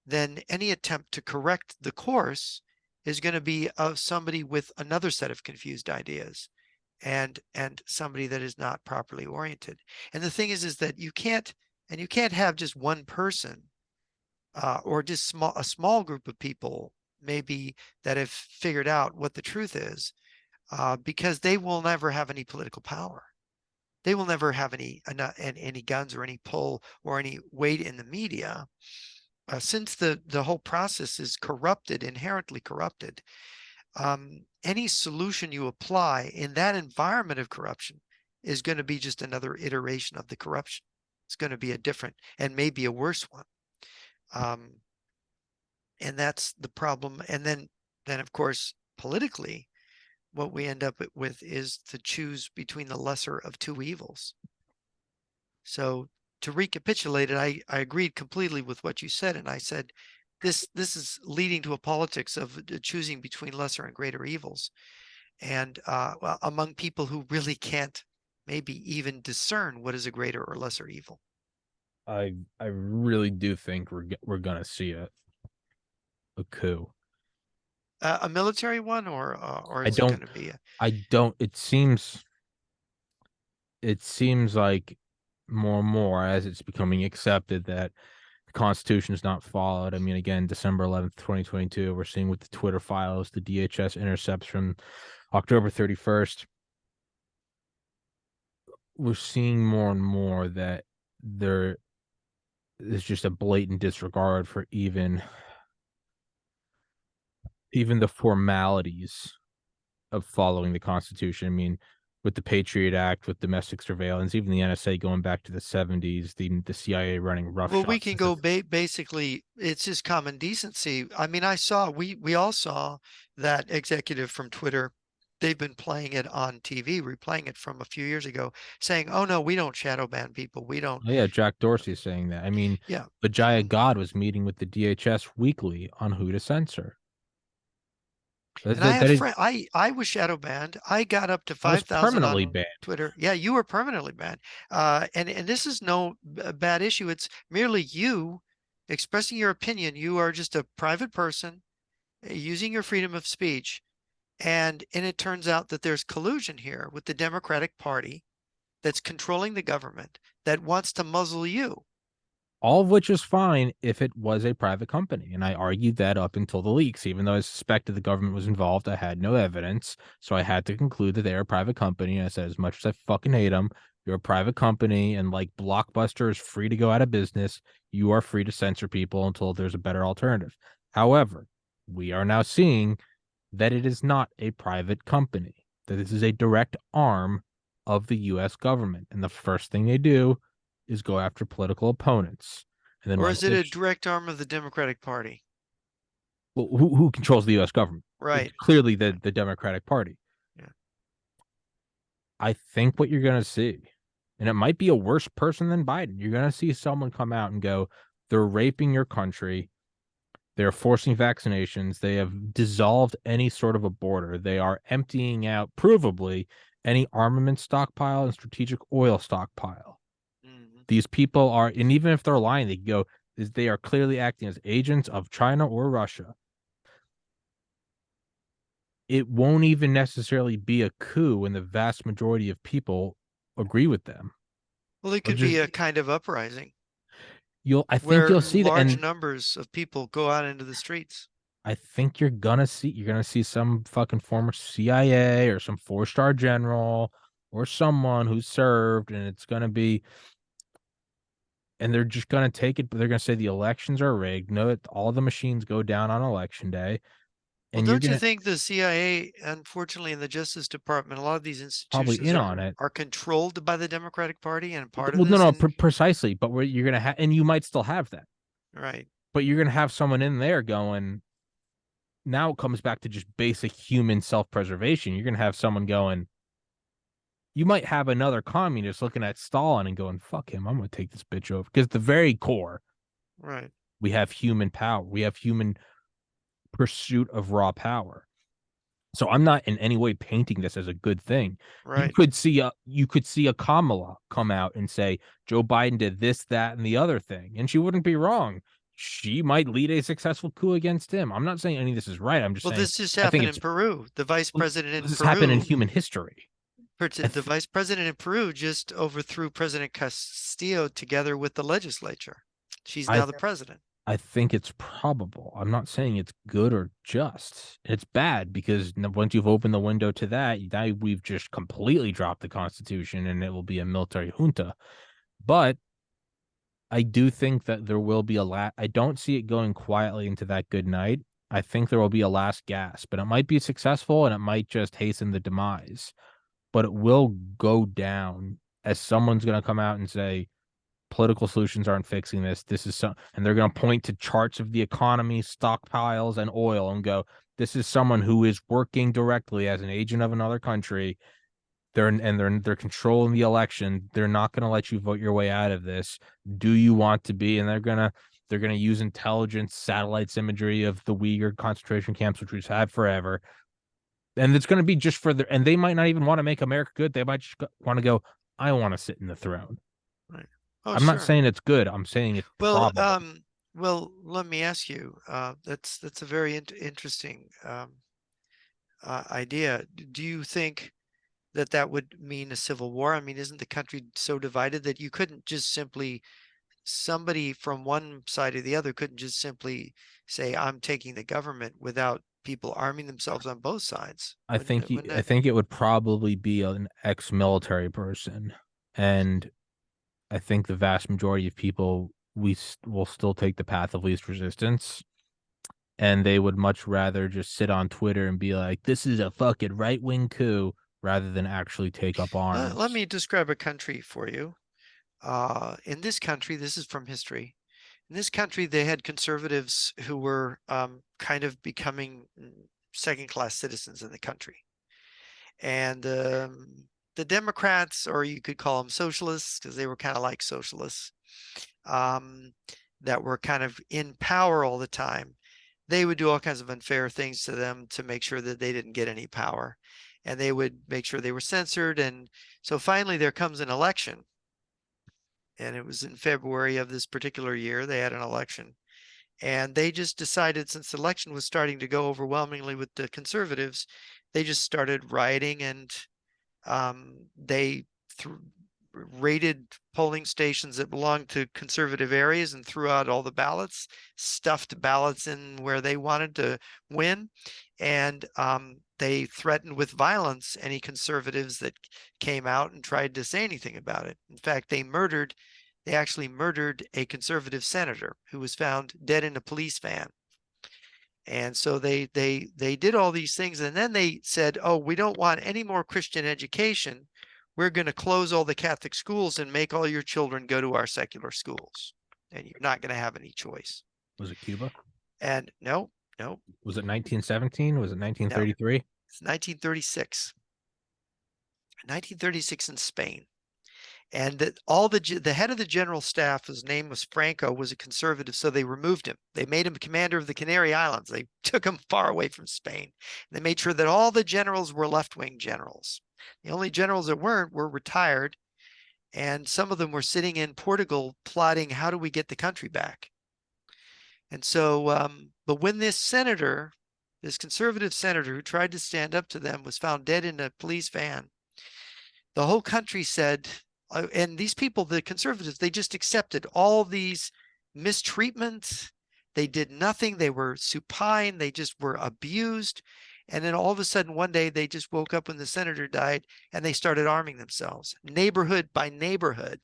then any attempt to correct the course is going to be of somebody with another set of confused ideas, and somebody that is not properly oriented. And the thing is that you can't have just one person or just a small group of people maybe that have figured out what the truth is, because they will never have any political power. They will never have any guns or any pull or any weight in the media, since the whole process is corrupted, inherently corrupted. Any solution you apply in that environment of corruption is going to be just another iteration of the corruption. It's going to be a different and maybe a worse one. And that's the problem. And then of course, politically, what we end up with is to choose between the lesser of two evils. So to recapitulate it, I agreed completely with what you said. And I said, this is leading to a politics of choosing between lesser and greater evils. And well, among people who really can't maybe even discern what is a greater or lesser evil. I really do think we're gonna see a coup. A military one, or I is it going don't to be a... I don't it seems like more and more as it's becoming accepted that the Constitution is not followed. I mean, again, December 11th, 2022, we're seeing with the Twitter files, the DHS intercepts from October 31st. We're seeing more and more that there is just a blatant disregard for even the formalities of following the Constitution. I mean, with the Patriot Act, with domestic surveillance, even the NSA going back to the 70s, the CIA running Well, we roughshod can go sniff. basically, it's just common decency. I mean, we all saw that executive from Twitter. They've been playing it on TV, replaying it from a few years ago, saying, "Oh no, we don't shadow ban people. We don't." Oh, yeah, Jack Dorsey is saying that. I mean, Yeah. Vijaya God was meeting with the DHS weekly on who to censor. And I have That is, friend. I was shadow banned. I got up to I was 5,000 permanently on banned. Twitter. Yeah, you were permanently banned. And this is no bad issue. It's merely you expressing your opinion. You are just a private person using your freedom of speech. And it turns out that there's collusion here with the Democratic Party that's controlling the government that wants to muzzle you. All of which is fine if it was a private company. And I argued that up until the leaks. Even though I suspected the government was involved, I had no evidence. So I had to conclude that they're a private company. And I said, as much as I fucking hate them, you're a private company. And like Blockbuster is free to go out of business, you are free to censor people until there's a better alternative. However, we are now seeing that it is not a private company, that this is a direct arm of the US government. And the first thing they do is go after political opponents. And then Or like is it a direct arm of the Democratic Party? well, who controls the US government? It's Right. clearly Right. the Democratic Party. Yeah. I think what you're going to see, and it might be a worse person than Biden, you're going to see someone come out and go, they're raping your country. They're forcing vaccinations. They have dissolved any sort of a border. They are emptying out, provably, any armament stockpile and strategic oil stockpile. Mhm. These people are, and even if they're lying, they go, they are clearly acting as agents of China or Russia. It won't even necessarily be a coup when the vast majority of people agree with them. Well, it Or could just be a kind of uprising I think where you'll see that, large and numbers of people go out into the streets. I think you're gonna see some fucking former CIA or some 4-star general or someone who served, and it's gonna be and they're just going to take it. But they're going to say the elections are rigged. No, all the machines go down on election day, Well, and you're don't you going to think the CIA, unfortunately, in the Justice Department, a lot of these probably institutions in on it. are controlled by the Democratic Party and part of Well, no, this? no, And precisely. But where you're going to have, and you might still have that, right, but you're going to have someone in there going. Now it comes back to just basic human self-preservation. You're going to have someone going. You might have another communist looking at Stalin and going, "Fuck him, I'm going to take this bitch over." Because at the very core, right, we have human power. We have human pursuit of raw power. So I'm not in any way painting this as a good thing. right. You could see a Kamala come out and say Joe Biden did this, that, and the other thing, and she wouldn't be wrong. She might lead a successful coup against him. I'm not saying any of this is right. I'm just Well, saying this just I think happened in it's Peru. The vice president in this has happened in Peru, human history. the vice president in Peru just overthrew President Castillo together with the legislature. She's I now the president. I think it's probable. I'm not saying it's good or just. It's bad because once you've opened the window to that, now we've just completely dropped the Constitution and it will be a military junta. But I do think that there will be I don't see it going quietly into that good night. I think there will be a last gasp, but it might be successful and it might just hasten the demise. But it will go down as someone's going to come out and say, political solutions aren't fixing this. This is some, and they're going to point to charts of the economy, stockpiles, and oil, and go, "This is someone who is working directly as an agent of another country. They're controlling the election. They're not going to let you vote your way out of this. Do you want to be?" And they're gonna use intelligence, satellites imagery of the Uyghur concentration camps, which we've had forever. And it's going to be just for their, and they might not even want to make America good. They might just want to go, "I want to sit in the throne." Right. Oh, I'm not sure. saying it's good. I'm saying it's Well, probable. well, let me ask you. That's a very interesting idea. Do you think that that would mean a civil war? I mean, isn't the country so divided that you couldn't just simply somebody from one side or the other couldn't just simply say, "I'm taking the government" without people arming themselves on both sides? Wouldn't I that? think it would probably be an ex-military person, and I think the vast majority of people will still take the path of least resistance, and they would much rather just sit on Twitter and be like, "This is a fucking right-wing coup," rather than actually take up Let arms. me describe a country for you. In this country, this is from history. In this country, they had conservatives who were kind of becoming second-class citizens in the country. And the Democrats, or you could call them socialists, because they were kind of like socialists, um, that were kind of in power all the time, they would do all kinds of unfair things to them to make sure that they didn't get any power. And they would make sure they were censored. And so finally, there comes an election. And it was in February of this particular year, they had an election. And they just decided, since the election was starting to go overwhelmingly with the conservatives, they just started rioting, and they raided polling stations that belonged to conservative areas and threw out all the ballots, stuffed ballots in where they wanted to win. And they threatened with violence any conservatives that came out and tried to say anything about it. In fact, they actually murdered a conservative senator who was found dead in a police van. And so they did all these things, and then they said, "Oh, we don't want any more Christian education. We're going to close all the Catholic schools and make all your children go to our secular schools, and you're not going to have any choice." Was it Cuba? And no, no, Was it 1917? Was it no. 1933? It's 1936. 1936 in Spain. And that all the head of the general staff, his name was Franco, was a conservative, so they removed him. They made him commander of the Canary Islands. They took him far away from Spain. They made sure that all the generals were left-wing generals. The only generals that weren't were retired, and some of them were sitting in Portugal plotting, how do we get the country back? And so, but when this conservative senator who tried to stand up to them was found dead in a police van, the whole country said, and these people, the conservatives, they just accepted all these mistreatments. They did nothing. They were supine. They just were abused. And then all of a sudden, one day, they just woke up when the senator died and they started arming themselves, neighborhood by neighborhood.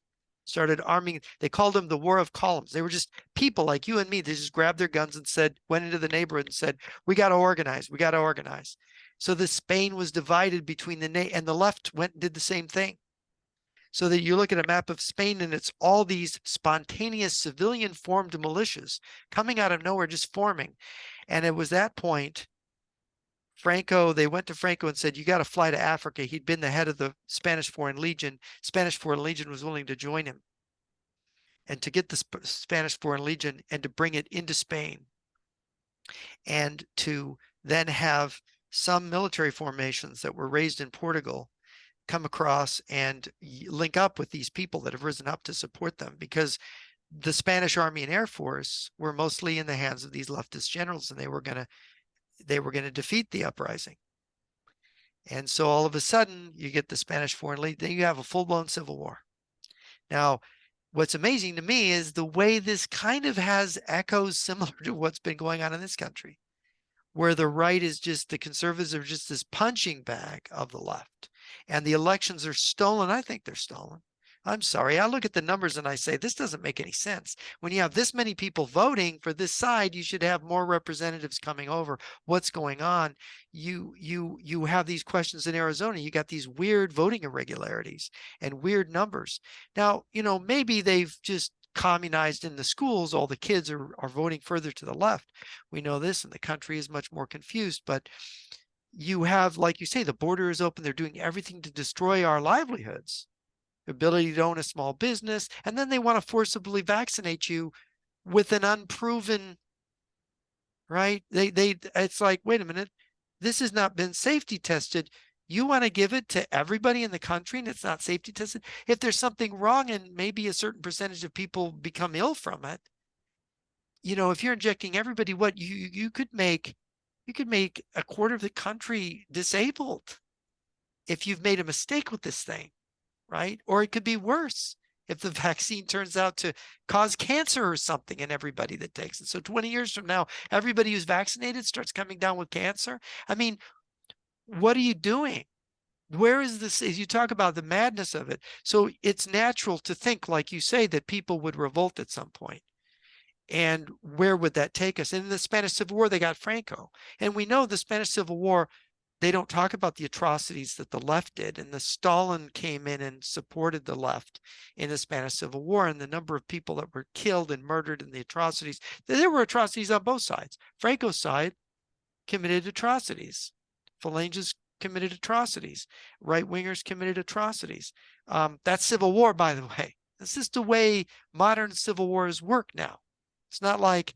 started arming. They called them the War of Columns. They were just people like you and me. They just grabbed their guns and went into the neighborhood and said, we got to organize. We got to organize. So the Spain was divided between and the left went and did the same thing. So that you look at a map of Spain and it's all these spontaneous civilian formed militias coming out of nowhere, just forming. And it was that point, they went to Franco and said, you got to fly to Africa. He'd been the head of the Spanish Foreign Legion. Spanish Foreign Legion was willing to join him. And to get the Spanish Foreign Legion and to bring it into Spain and to then have some military formations that were raised in Portugal come across and link up with these people that have risen up to support them, because the Spanish Army and Air Force were mostly in the hands of these leftist generals, and they were going to defeat the uprising. And so all of a sudden you get the Spanish Foreign Legion, then you have a full-blown civil war. Now, what's amazing to me is the way this kind of has echoes similar to what's been going on in this country, where the right is just, the conservatives are just this punching bag of the left, and the elections are stolen. I think they're stolen. I'm sorry. I look at the numbers and I say, this doesn't make any sense. When you have this many people voting for this side, you should have more representatives coming over. What's going on? You have these questions in Arizona. You got these weird voting irregularities and weird numbers. Now, maybe they've just communized in the schools. All the kids are voting further to the left. We know this, and the country is much more confused. But you have, like you say, the border is open. They're doing everything to destroy our livelihoods, ability to own a small business, and then they want to forcibly vaccinate you with an unproven, right? It's like, wait a minute, this has not been safety tested. You want to give it to everybody in the country and it's not safety tested? If there's something wrong and maybe a certain percentage of people become ill from it, if you're injecting everybody, what you could make a quarter of the country disabled if you've made a mistake with this thing, right? Or it could be worse if the vaccine turns out to cause cancer or something in everybody that takes it. So 20 years from now, everybody who's vaccinated starts coming down with cancer. I mean, what are you doing? Where is this? As you talk about the madness of it. So it's natural to think, like you say, that people would revolt at some point. And where would that take us? In the Spanish Civil War, they got Franco. And we know the Spanish Civil War, they don't talk about the atrocities that the left did. And the Stalin came in and supported the left in the Spanish Civil War, and the number of people that were killed and murdered and the atrocities. There were atrocities on both sides. Franco's side committed atrocities. Phalanges committed atrocities. Right-wingers committed atrocities. That's civil war, by the way. This is the way modern civil wars work now. It's not like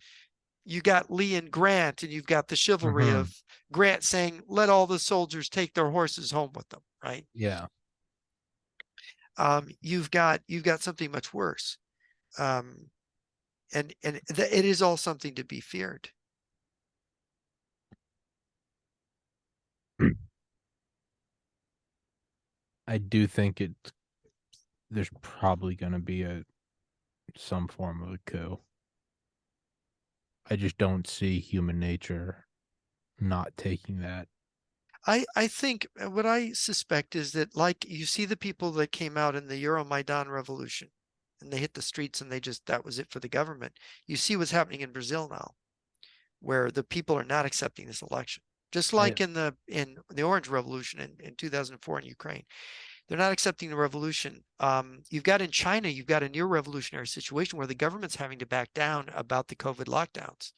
you got Lee and Grant and you've got the chivalry of Grant saying, let all the soldiers take their horses home with them, right? Yeah. You've got something much worse. And it is all something to be feared. I do think there's probably going to be some form of a coup. I just don't see human nature not taking that. I think what I suspect is that, like, you see the people that came out in the Euromaidan revolution and they hit the streets and that was it for the government. You see what's happening in Brazil now, where the people are not accepting this election. Just like in the Orange Revolution in 2004 in Ukraine. They're not accepting the revolution. You've got in China, you've got a near revolutionary situation where the government's having to back down about the COVID lockdowns.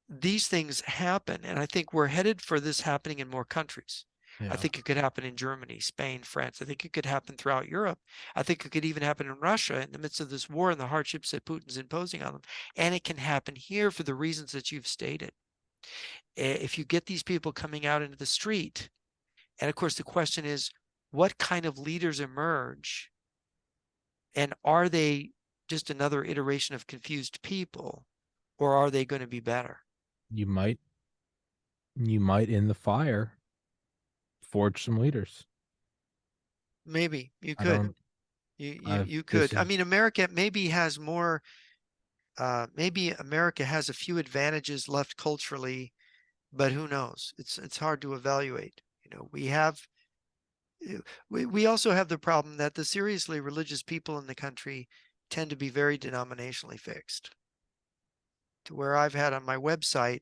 These things happen, and I think we're headed for this happening in more countries. Yeah. I think it could happen in Germany, Spain, France. I think it could happen throughout Europe. I think it could even happen in Russia in the midst of this war and the hardships that Putin's imposing on them. And it can happen here for the reasons that you've stated. If you get these people coming out into the street, and of course the question is, what kind of leaders emerge? And are they just another iteration of confused people, or are they going to be better? You might in the fire forge some leaders. Maybe you could. You could. I mean, America maybe has more. Maybe America has a few advantages left culturally, but who knows? It's hard to evaluate. We have we also have the problem that the seriously religious people in the country tend to be very denominationally fixed. To where I've had on my website,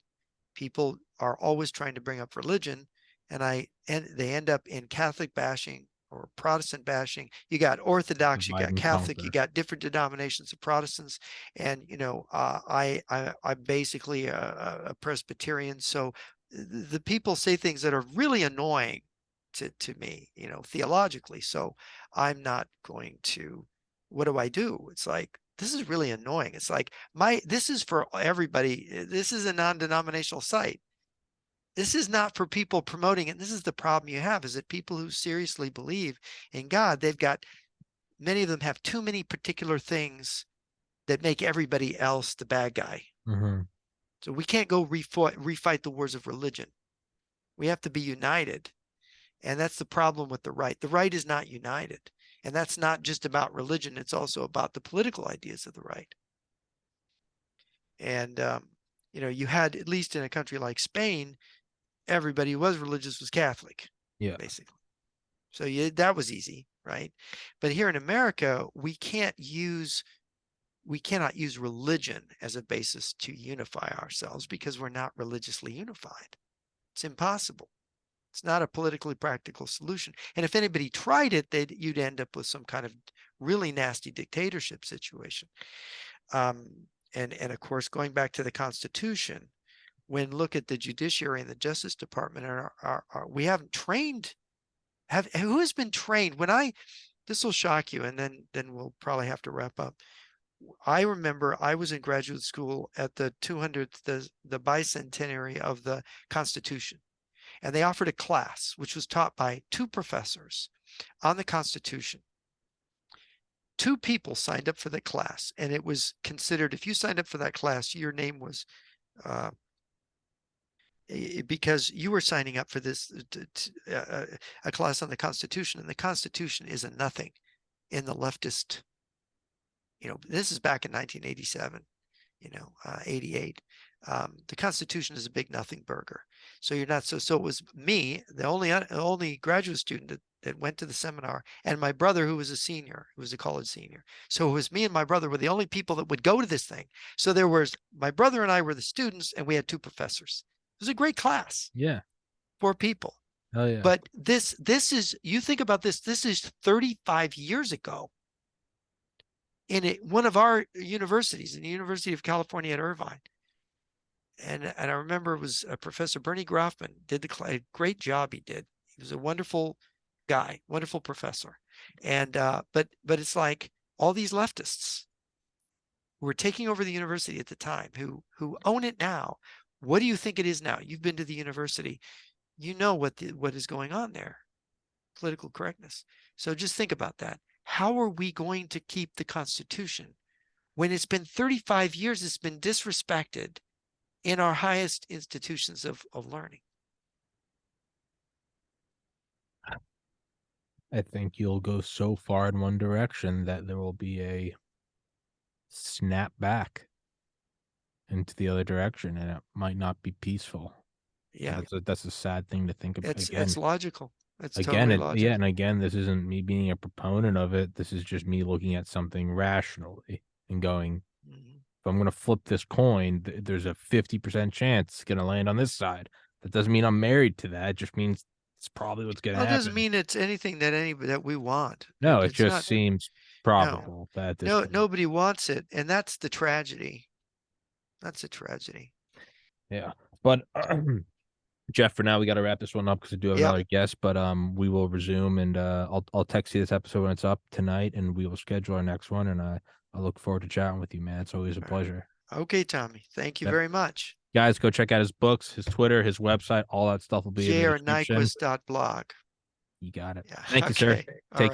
people are always trying to bring up religion, and they end up in Catholic bashing or Protestant bashing. You got Orthodox, you Divide got and Catholic, you conquer. got different denominations of Protestants, and I'm basically a Presbyterian, so the people say things that are really annoying to me, theologically. So I'm not going to. What do I do? It's like, this is really annoying. It's like, this is for everybody. This is a non-denominational site. This is not for people promoting it. This is the problem you have, is that people who seriously believe in God, many of them have too many particular things that make everybody else the bad guy. Mm-hmm. So we can't go refight the wars of religion. We have to be united. And that's the problem with the right. The right is not united. And that's not just about religion. It's also about the political ideas of the right. And, you had, at least in a country like Spain, everybody who was religious was Catholic, Yeah. basically. So that was easy, right? But here in America, we cannot use religion as a basis to unify ourselves, because we're not religiously unified. It's impossible. It's not a politically practical solution. And if anybody tried it, you'd end up with some kind of really nasty dictatorship situation. And of course, going back to the Constitution, when look at the judiciary and the Justice Department, we haven't trained. Who has been trained? This will shock you, and then we'll probably have to wrap up. I remember I was in graduate school at the 200th, the bicentenary of the Constitution, and they offered a class which was taught by two professors on the Constitution. Two people signed up for the class, and it was considered, if you signed up for that class, your name was, because you were signing up for this, a class on the Constitution, and the Constitution is a nothing in the leftist, this is back in 1987, 88. The Constitution is a big nothing burger. So you're not, so it was me, the only graduate student that went to the seminar, and my brother, who was a senior, who was a college senior. So it was me and my brother were the only people that would go to this thing. So there was, my brother and I were the students, and we had two professors. It was a great class. Yeah. 4 people. Oh yeah. But this is, you think about this is 35 years ago in one of our universities, in the University of California at Irvine. And I remember it was Professor Bernie Grofman did a great job. He did. He was a wonderful guy, wonderful professor. And but it's like all these leftists who were taking over the university at the time, who own it now. What do you think it is now? You've been to the university. You know what is going on there. Political correctness. So just think about that. How are we going to keep the Constitution when it's been 35 years, it's been disrespected in our highest institutions of learning? I think you'll go so far in one direction that there will be a snap back into the other direction, and it might not be peaceful. Yeah, That's a sad thing to think about. it's logical. It's Again, totally logical. and again, this isn't me being a proponent of it. This is just me looking at something rationally and going, if I'm going to flip this coin, there's a 50% chance it's going to land on this side. That doesn't mean I'm married to that. It just means it's probably what's going to happen. It doesn't mean it's anything that we want. No, it It's just not, seems probable that at this point. nobody wants it, and that's the tragedy. That's a tragedy. Yeah, but Jeff, for now we got to wrap this one up because I do have another guest. But we will resume, and I'll text you this episode when it's up tonight, and we will schedule our next one. And I look forward to chatting with you, man. It's always a pleasure. Okay, Tommy. Thank you very much. Guys, go check out his books, his Twitter, his website. All that stuff will be in the description. Nyquist.blog. You got it. Yeah. Thank you, sir. Take care.